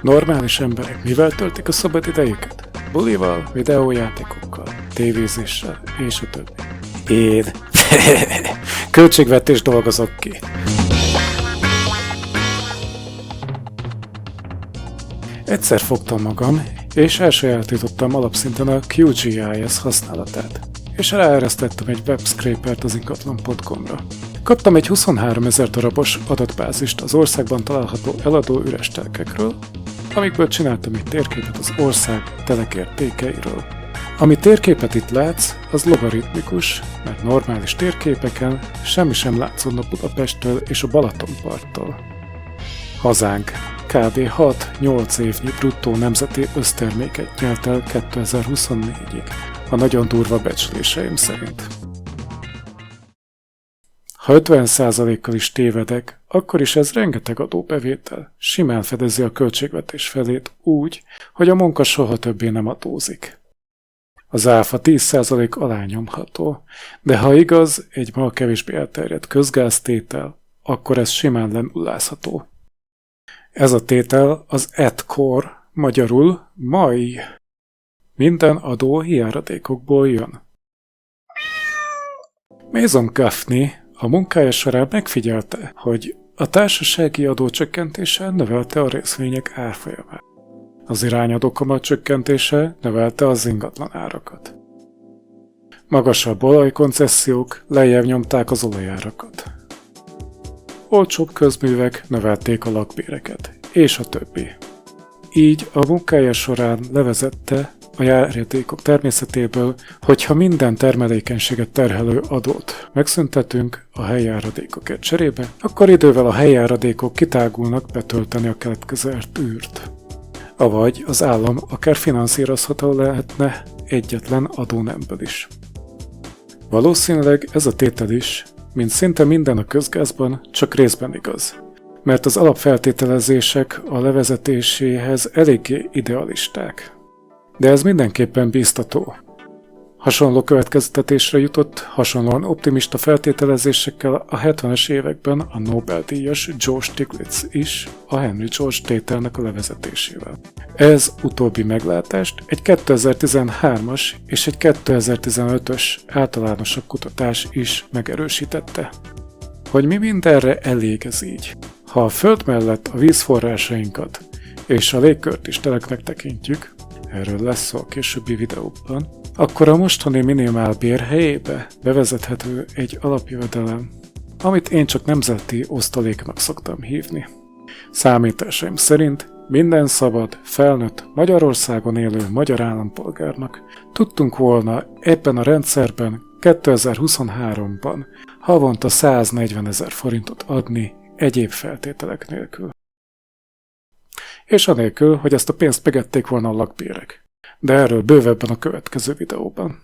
Normális emberek mivel töltik a szabad idejüket? Bulival, videójátékokkal, tévézéssel és a többi. Én költségvetést dolgozok ki. Egyszer fogtam magam, és elsajátítottam alapszinten a QGIS használatát, és ráeresztettem egy webscrapert az ingatlan.com-ra. Kaptam egy 23 000 darabos adatbázist az országban található eladó üres telkekről, amikből csináltam egy térképet az ország telekértékeiről. Ami térképet itt látsz, az logaritmikus, mert normális térképeken semmi sem látszódna Budapesttől és a Balatonparttól. Hazánk kb. 6-8 évnyi bruttó nemzeti összterméket nyert el 2024-ig, a nagyon durva becsléseim szerint. Ha 50%-kal is tévedek, akkor is ez rengeteg adóbevétel, simán fedezi a költségvetés felét úgy, hogy a munka soha többé nem adózik. Az áfa 10% alá nyomható, de ha igaz, egy ma kevésbé elterjedt közgáztétel, akkor ez simán lenullázható. Ez a tétel az ETCOR, magyarul MAI. Minden adó járadékokból jön. Mason Gaffney a munkája során megfigyelte, hogy a társasági adó csökkentése növelte a részvények árfolyamát. Az irányadó kamat csökkentése növelte az ingatlan árakat. Magasabb olajkoncesziók lejjebb nyomták az olajárakat. Olcsóbb közművek növelték a lakbéreket, és a többi. Így a munkája során levezette a járadékok természetéből, hogyha minden termelékenységet terhelő adót megszüntetünk a helyjáradékokért cserébe, akkor idővel a helyjáradékok kitágulnak betölteni a keletkezett űrt. Avagy az állam akár finanszírozható lehetne egyetlen adónemből is. Valószínűleg ez a tétel is, mint szinte minden a közgázban, csak részben igaz, mert az alapfeltételezések a levezetéséhez eléggé idealisták. De ez mindenképpen bíztató. Hasonló következtetésre jutott, hasonlóan optimista feltételezésekkel a 70-es években a Nobel-díjas Joe Stiglitz is a Henry George tételnek a levezetésével. Ez utóbbi meglátást egy 2013-as és egy 2015-ös általánosabb kutatás is megerősítette. Hogy mi mindenre elég ez így? Ha a Föld mellett a vízforrásainkat és a légkört is teleknek tekintjük, erről lesz szó a későbbi videókban, akkor a mostani minimálbér helyébe bevezethető egy alapjövedelem, amit én csak nemzeti osztaléknak szoktam hívni. Számításaim szerint minden szabad, felnőtt Magyarországon élő magyar állampolgárnak tudtunk volna ebben a rendszerben 2023-ban havonta 140 000 forintot adni egyéb feltételek nélkül. És anélkül, hogy ezt a pénzt megették volna a lakbérek. De erről bővebben a következő videóban.